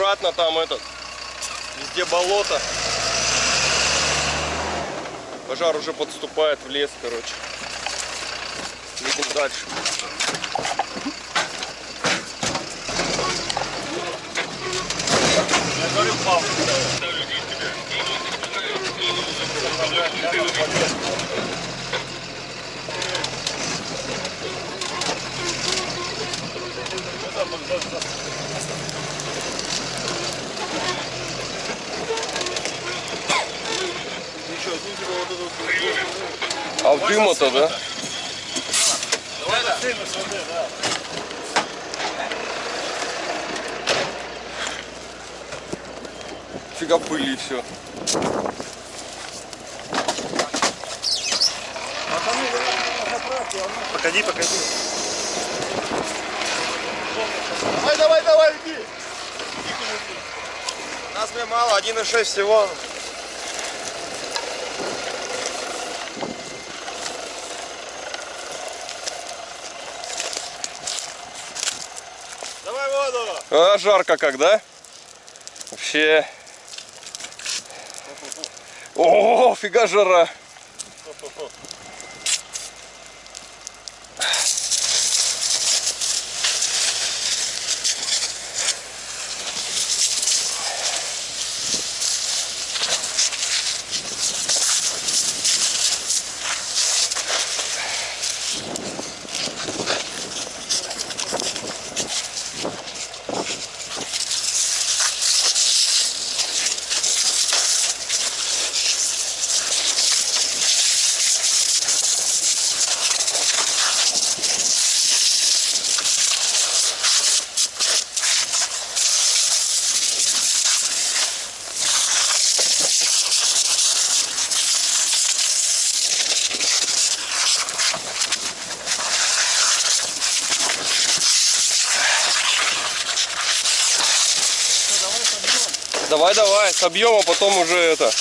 аккуратно, там везде болото. Пожар уже подступает в лес, короче. Едем дальше. А в дыма-то, да? Фига пыли и все. Погоди, погоди. Давай, иди. Нас мне мало, 1,6 всего. Давай воду. А, жарко как, да? Вообще. О, фига жара. Давай, собьем, а потом уже это.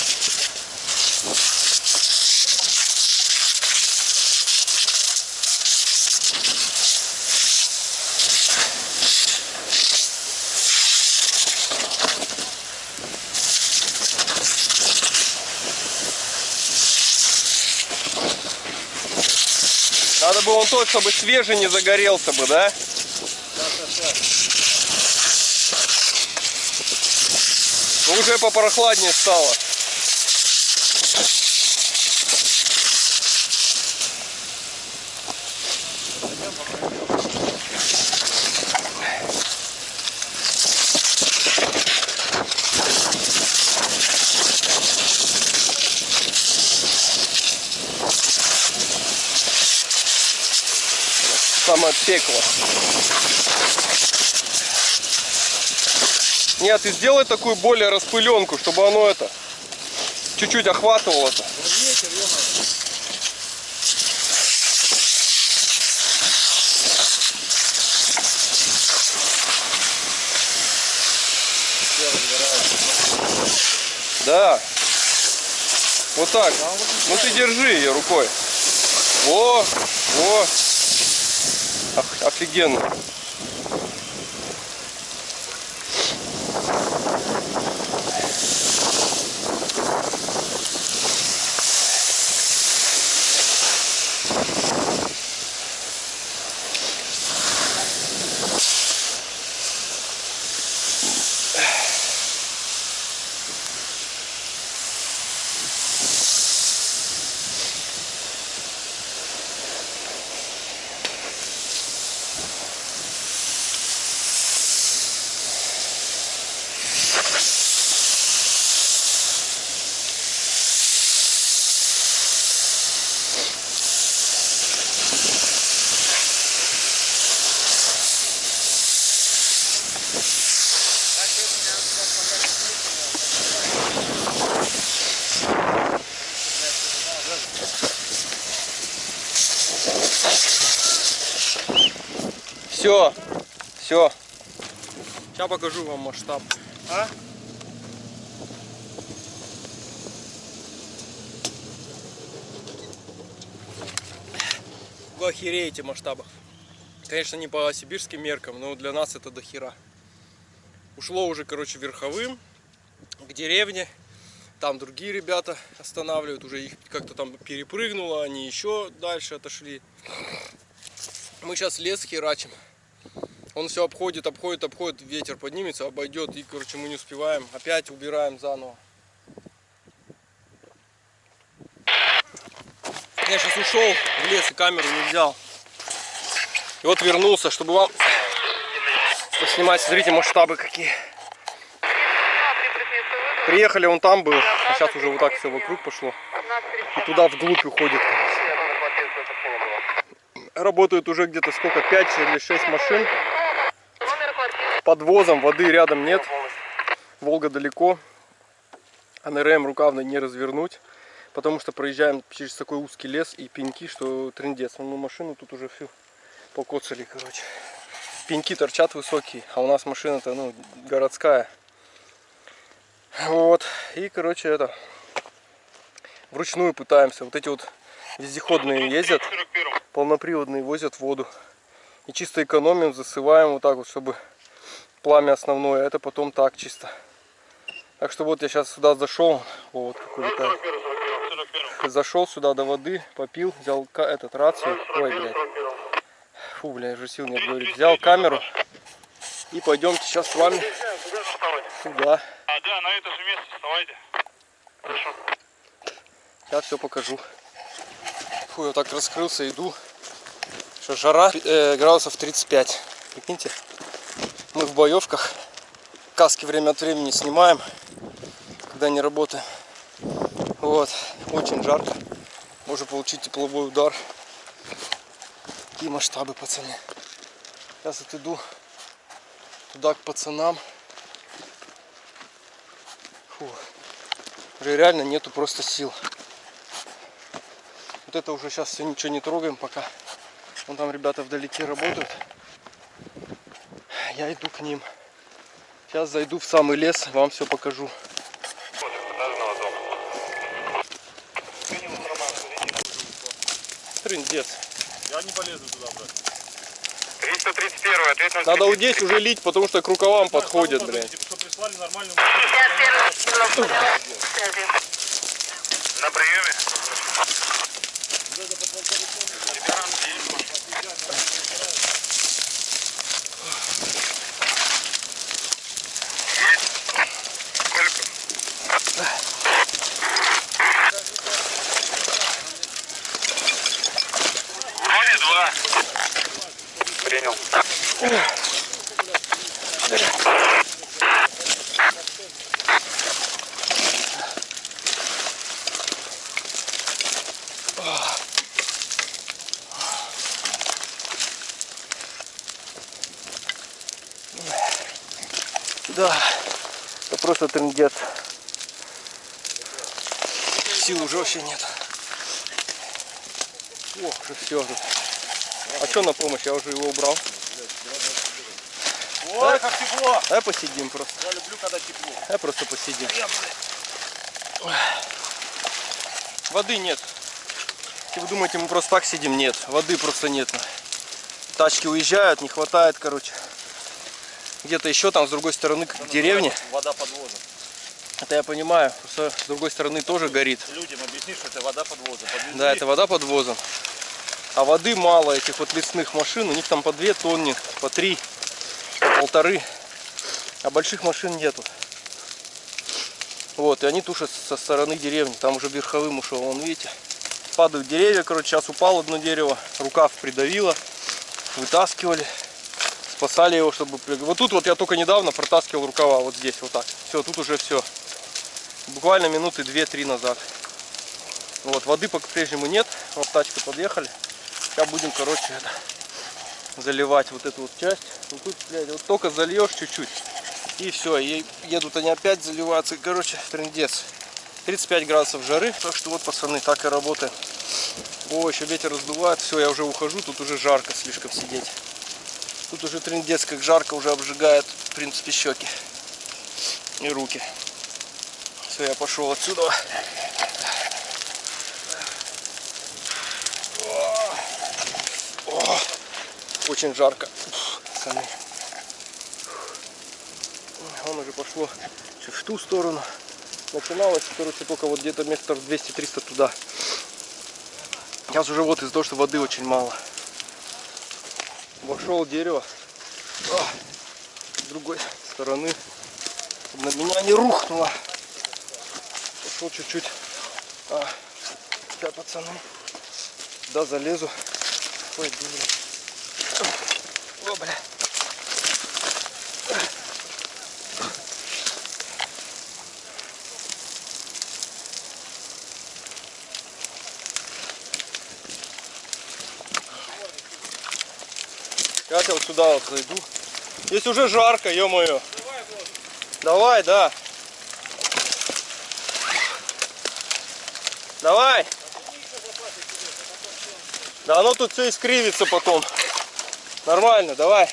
Надо было он тот, чтобы свежий не загорелся бы, да? Уже попрохладнее стало. Самое пекло. Нет, ты сделай такую более распыленку, чтобы оно чуть-чуть охватывало-то. Да. Вот так. Ну ты держи ее рукой. Во. Офигенно. Все. Сейчас покажу вам масштаб. А? Вы охереете масштабах. Конечно, не по сибирским меркам, но для нас это дохера. Ушло уже, короче, верховым к деревне. Там другие ребята останавливают. Уже их как-то там перепрыгнуло. Они еще дальше отошли. Мы сейчас лес херачим. Он все обходит, ветер поднимется, обойдет. И, короче, мы не успеваем. Опять убираем заново. Я сейчас ушел в лес и камеру не взял. И вот вернулся, чтобы вам поснимать. Смотрите, масштабы какие. Приехали, он там был, а сейчас уже вот так все вокруг пошло. И туда вглубь уходит. Работают уже где-то сколько, 5 или 6 машин. Подвозом, воды рядом нет. Волга далеко. НРМ рукавной не развернуть. Потому что проезжаем через такой узкий лес и пеньки, что трындец. Ну, машину тут уже всю покоцали, короче. Пеньки торчат высокие, а у нас машина-то, ну, городская. Вот. И, короче, это вручную пытаемся. Вот эти вот вездеходные ездят, полноприводные возят воду. И чисто экономим, засываем вот так вот, чтобы пламя основное, а это потом так чисто. Так что вот я сейчас сюда зашел, вот какой-то. Зашел сюда до воды, попил, взял этот рацию. Ой, блядь. Фу, блядь, уже сил нет говорить. Взял камеру и пойдемте сейчас с вами сюда. Да, на это же место вставайте. Хорошо. Сейчас все покажу. Фу, я так раскрылся, иду. Что жара градусов 35. Прикиньте, мы в боевках. Каски время от времени снимаем, когда не работаем. Вот, очень жарко. Можно получить тепловой удар. Какие масштабы, пацаны. Сейчас вот иду туда к пацанам. Фу. Уже реально нету просто сил. Вот это уже сейчас все ничего не трогаем пока. Вон там ребята вдалеке работают. Я иду к ним. Сейчас зайду в самый лес, вам все покажу. Трындец. Я не полезу туда, брат. 331, ответ на... Надо вот здесь уже лить, потому что к рукавам подходят, блядь. Что прислали нормальную На приеме. Вроде 2. Принял. Да, это просто трындец. Сил уже вообще нет. О, уже все тут. А что на помощь? Я уже его убрал. Ой, как тепло! Давай посидим просто. Я люблю, когда тепло. Давай просто посидим. Воды нет. Если вы думаете, мы просто так сидим, нет. Воды просто нет. Тачки уезжают, не хватает, короче. Где-то еще там с другой стороны к деревне. Вода подвоза. Это я понимаю. Просто с другой стороны тоже горит. Людям объясни, что это вода подвоза. Да, это вода подвозом. А воды мало этих вот лесных машин. У них там по 2 тонны, по 3, по 1,5. А больших машин нету. Вот, и они тушат со стороны деревни. Там уже верховым ушел, вон видите. Падают деревья, короче, сейчас упало одно дерево. Рукав придавило. Вытаскивали. Спасали его, чтобы... Вот тут вот я только недавно протаскивал рукава. Вот здесь, вот так. Все, тут уже все. Буквально минуты 2-3 назад. Вот, воды по-прежнему нет. Вот тачка подъехали. Сейчас будем, короче, это, заливать вот эту вот часть. Вот тут, блядь, вот только зальешь чуть-чуть. И все, и едут они опять заливаться. Короче, трындец. 35 градусов жары. Так что вот, пацаны, так и работаем. О, еще ветер раздувает. Все, я уже ухожу. Тут уже жарко слишком сидеть. Тут уже трындец, как жарко, уже обжигает, в принципе, щеки и руки. Все, я пошел отсюда. Очень жарко. Пацаны. Вон уже пошло в ту сторону. Начиналось, короче, только вот где-то метров 200-300 туда. Сейчас уже вот из-за того, что воды очень мало. Вошел в дерево. С другой стороны. На меня не рухнуло. Пошел чуть-чуть. Сейчас, пацаны. Да, залезу. Ой, блин. О, бля. Сейчас я вот сюда вот зайду. Здесь уже жарко, ё-моё. Давай, да. Давай. Да оно тут все искривится потом. Нормально, давай.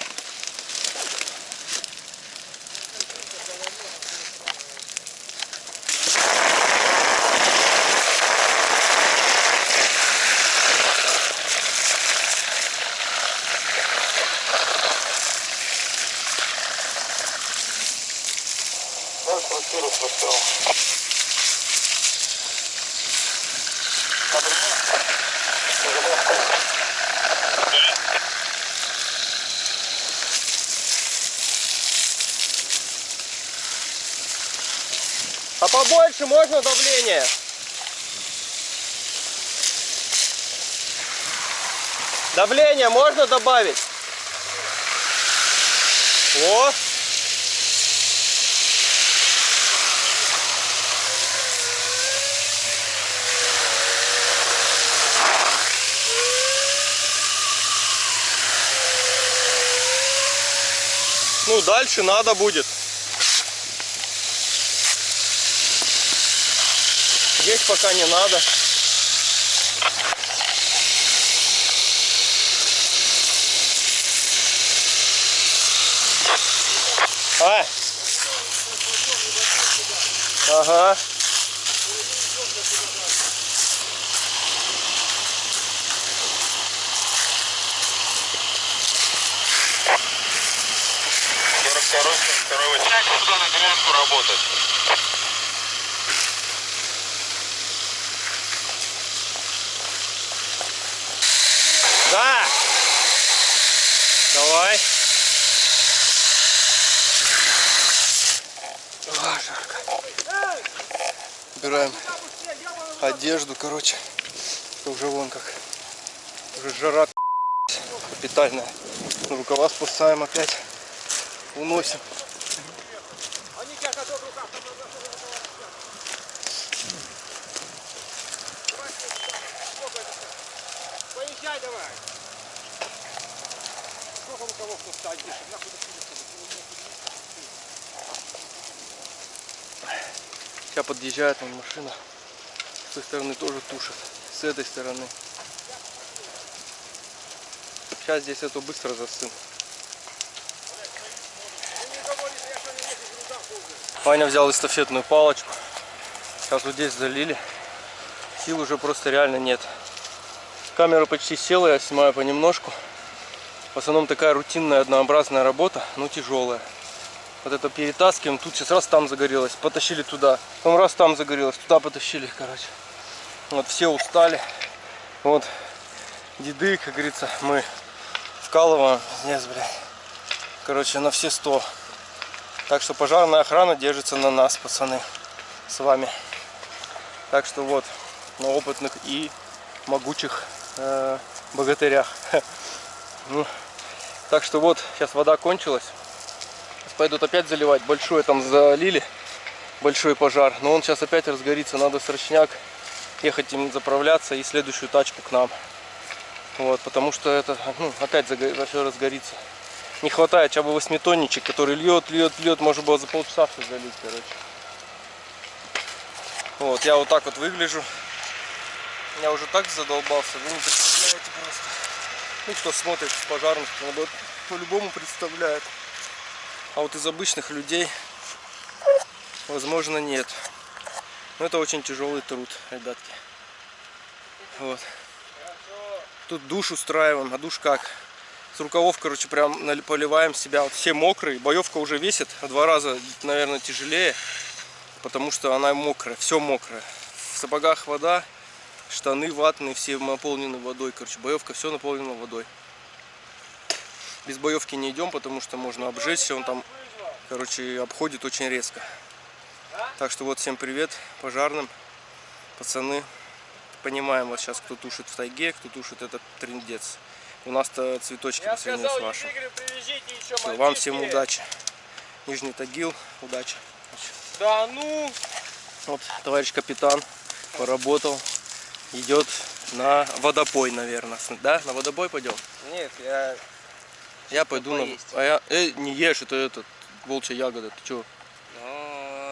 А побольше можно давление? Давление можно добавить? О! Ну, дальше надо будет. Здесь пока не надо. Ага. Второй начинайте сюда на грязку работать. Да. Давай. Жарко. Убираем одежду, короче. Уже вон как. Уже жара капитальная. Рукава спасаем опять. Уносим. Поезжай давай. Сколько у кого кто встать? Сейчас подъезжает вон машина. С той стороны тоже тушит. С этой стороны. Сейчас здесь это быстро застынет. Ваня взял эстафетную палочку. Сейчас вот здесь залили. Сил уже просто реально нет. Камера почти села, я снимаю понемножку. В основном такая рутинная, однообразная работа, но тяжелая. Вот это перетаскиваем. Тут сейчас раз там загорелось, потащили туда. Потом раз там загорелось, туда потащили, короче. Вот все устали. Вот деды, как говорится, мы вкалываем. Нет, блядь. Короче, на все 100. Так что пожарная охрана держится на нас, пацаны, с вами. Так что вот, на опытных и могучих богатырях. Ну, так что вот, сейчас вода кончилась. Сейчас пойдут опять заливать. Большой там залили, большой пожар. Но он сейчас опять разгорится. Надо срочняк ехать им заправляться и следующую тачку к нам. Вот, потому что это, ну, опять все разгорится. Не хватает хотя бы 8-тонничек, который льет, можно было за полчаса все залить, короче. Вот, я вот так вот выгляжу. Я уже так задолбался, вы не представляете просто. Ну, кто смотрит с пожарных, он по-любому представляет. А вот из обычных людей, возможно, нет. Но это очень тяжелый труд, ребятки. Вот. Тут душ устраиваем, а душ как? С рукавов, короче, прям поливаем себя. Вот все мокрые. Боевка уже весит в 2 раза, наверное, тяжелее. Потому что она мокрая, все мокрое. В сапогах вода, штаны ватные, все наполнены водой. Короче, боевка все наполнена водой. Без боевки не идем, потому что можно обжечься. Он там, короче, обходит очень резко. Так что вот всем привет пожарным. Пацаны, понимаем вот сейчас, кто тушит в тайге, кто тушит этот трындец. У нас-то цветочки по сравнению с вашим. Все, вам всем удачи. Нижний Тагил, удачи. Да ну! Вот товарищ капитан поработал, идет на водопой, наверное. Да, на водопой пойдем? Нет, Я пойду на... А я... не ешь, это этот, волчья ягода, ты чё?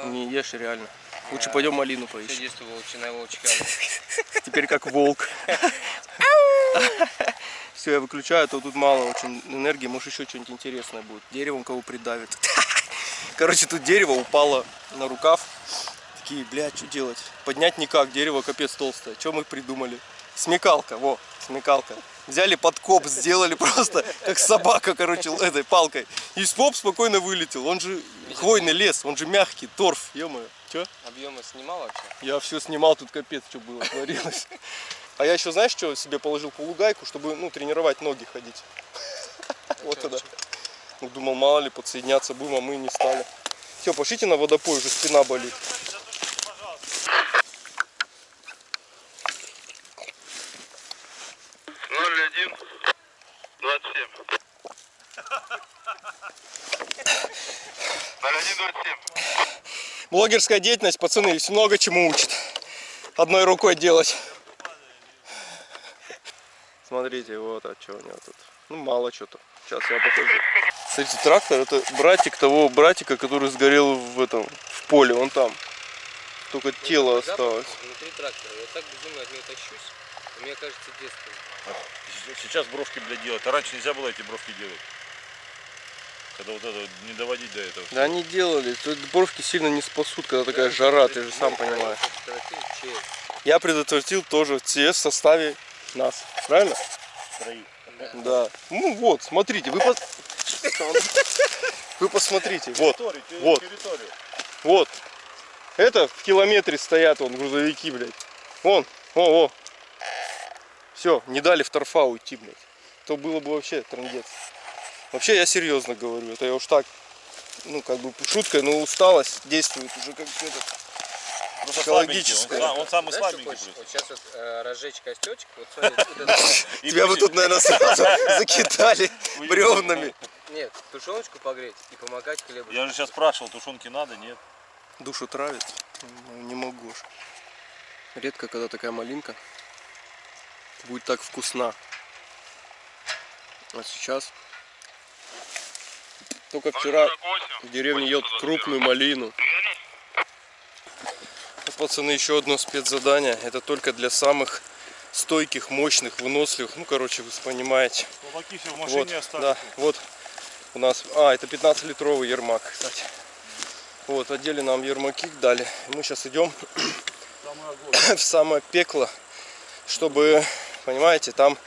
Не ешь реально. Лучше пойдем малину поищем. Детство волчья ягода. Теперь как волк. Все, я выключаю, а то тут мало очень энергии, может еще что-нибудь интересное будет. Деревом кого придавит. Короче, тут дерево упало на рукав. Такие, блядь, что делать? Поднять никак, дерево капец толстое. Что мы придумали? Смекалка, во, смекалка. Взяли подкоп, сделали просто как собака, короче, этой палкой. И поп спокойно вылетел. Он же хвойный лес, он же мягкий, торф, ё-моё. Чё? Объемы снимал вообще? Я все снимал, тут капец, что было, творилось. А я еще, знаешь, что себе положил полугайку, чтобы, ну, тренировать ноги ходить. Вот туда. Ну, думал, мало ли, подсоединяться будем, а мы не стали. Все, пошлите на водопой, уже спина болит. Блогерская деятельность, пацаны, много чему учат. Одной рукой делать. Смотрите, вот, а что у него тут. Ну, мало что-то. Сейчас я покажу. Кстати, трактор, это братик того братика, который сгорел в этом, в поле, он там. Только тело осталось. Внутри трактора. Я так безумно от него тащусь. Мне кажется, детство. Сейчас бровки, блядь, делать. А раньше нельзя было эти бровки делать. Когда вот это вот не доводить до этого. Да они делали. Тут бровки сильно не спасут, когда такая жара, ты же сам понимаешь. Я предотвратил тоже в составе нас. Правильно? Троих. Да. Ну вот, смотрите, вы посмотрите. Вот. Вот. Вот. Это в километре стоят вон грузовики, блядь. Вон. О. Все, не дали в торфа уйти, блядь. То было бы вообще трындец. Вообще я серьезно говорю. Это я уж так, ну как бы шуткой, но усталость действует уже как этот. Психологическое. Он самый слабенький. Вот сейчас вот разжечь костечек, вот смотри, Тебя бы тут, наверное, сразу закидали бревнами. нет, тушеночку погреть и помогать хлебом. Я же сейчас спрашивал, тушенки надо, нет? Душу травит. Не могу уж. Редко, когда такая малинка будет так вкусна. А сейчас только вчера в деревне ел крупную малину. Пацаны, еще одно спецзадание. Это только для самых стойких, мощных, выносливых. Ну, короче, вы понимаете. Лобаки все в машине Вот, остались. да, вот у нас. Это 15-литровый ермак, кстати. Вот, одели нам ермаки, дали. Мы сейчас идем в самое пекло, чтобы, понимаете, там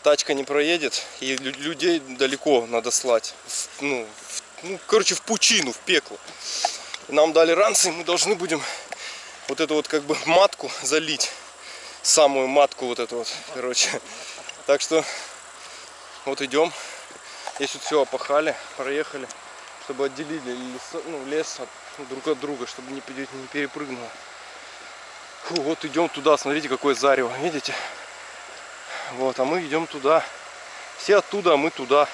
тачка не проедет, и людей далеко надо слать. Короче, в пучину, в пекло. И нам дали ранцы, и мы должны будем вот эту вот как бы матку залить. Самую матку вот эту вот, короче. Так что вот идем. Здесь вот все опахали, проехали, чтобы отделили лес друг от друга, чтобы не перепрыгнуло. Фу, вот идем туда, смотрите, какое зарево, видите? Вот, а мы идем туда. Все оттуда, а мы туда.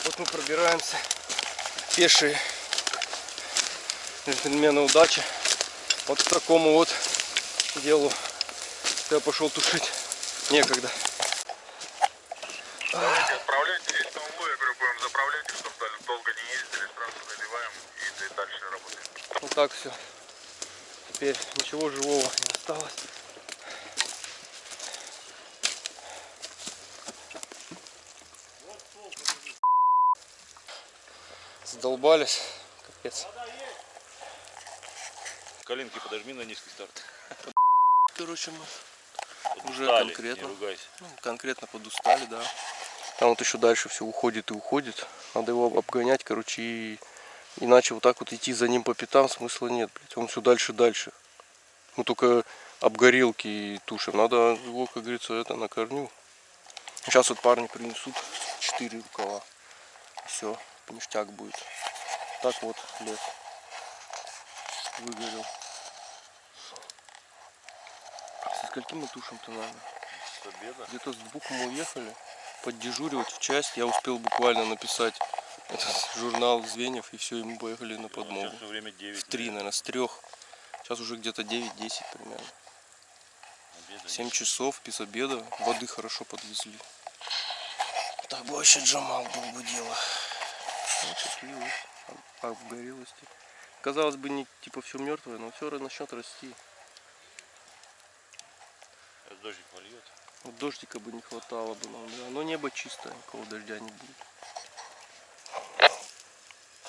Вот мы пробираемся пешие. Джентльмены, удачи. Вот к такому вот делу. Я пошел тушить. Некогда. Отправляйте здесь на углу, я говорю, будем заправлять, чтобы долго не ездили, сразу заливаем и дальше работаем. Вот так все. Теперь ничего живого не осталось. Задолбались. Капец. Коленки подожми на низкий старт. Короче, мы Уже Подустали, конкретно. не ругайся. Ну, конкретно подустали, да. Там вот еще дальше все уходит и уходит. Надо его обгонять, короче, и иначе вот так вот идти за ним по пятам смысла нет, блядь. Он все дальше и дальше. Мы только обгорелки и тушим. Надо его, как говорится, это на корню. Сейчас вот парни принесут 4 рукава. Все, ништяк будет. Так вот лес выгорел. Со скольки мы тушим-то надо? С обеда. Где-то с 2 мы уехали поддежуривать в часть. Я успел буквально написать этот журнал звеньев, и все, и мы поехали на подмогу. Сейчас время 9. В 3, наверное, с 3. Сейчас уже где-то 9-10 примерно. 7 часов без обеда. Воды хорошо подвезли. Так бы вообще Джамал был бы дело. Вот такие вот обгорелости. Казалось бы, не типа все мертвое, но все начнет расти. Дождик польет. Вот дождика бы не хватало бы нам, да. Но небо чистое, никакого дождя не будет.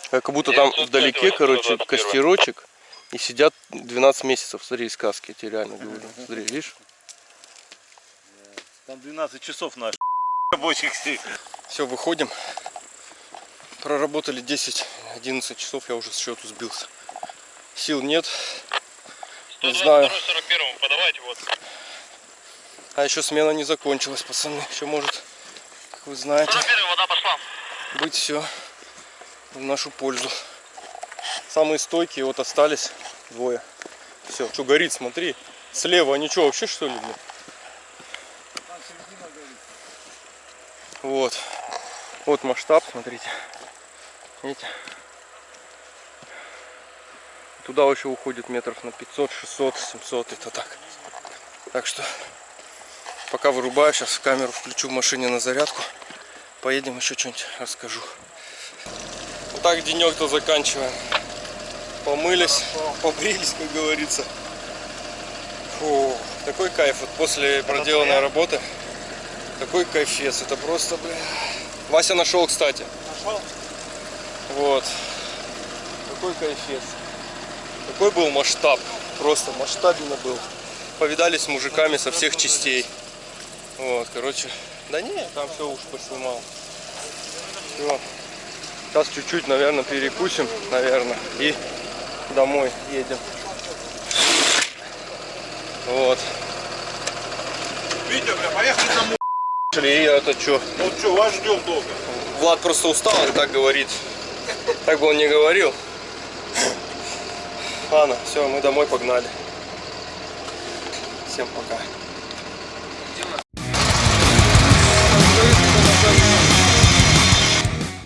Как будто там вдалеке, короче, костерочек. И сидят 12 месяцев. Смотри, из сказки, я тебе реально говорю. Смотри, видишь? Там 12 часов наш рабочих сил. Все, выходим. Проработали 10-11 часов, я уже с счету сбился. Сил нет. Не знаю. 41-му подавайте вот. А еще смена не закончилась, пацаны. Еще может, как вы знаете, 41-й вода пошла. быть все в нашу пользу. Самые стойкие вот остались двое. Все, что горит, смотри. Слева, они что, вообще что ли? Блин? Вот. Вот масштаб, смотрите. Видите? Туда вообще уходит метров на 500, 600, 700, это так. Так что пока вырубаю, сейчас камеру включу в машине на зарядку. Поедем, еще что-нибудь расскажу. Вот так денек-то заканчиваем. Помылись, побрились, как говорится. Фу, такой кайф вот после проделанной работы. Такой кайфец, это просто, бля. Вася нашел, кстати. Нашел? Вот. Такой кайфец. Такой был масштаб. Просто масштабно был. Повидались с мужиками со всех частей. Вот, короче. Да не, там все уж поснимал. Все. Сейчас чуть-чуть, наверное, перекусим, наверное. И домой едем. Вот. Витя, бля, поехали домой. И это что? Ну что, вас ждем долго. Влад просто устал и так говорит. Так бы он не говорил. Ладно, все, мы домой погнали. Всем пока.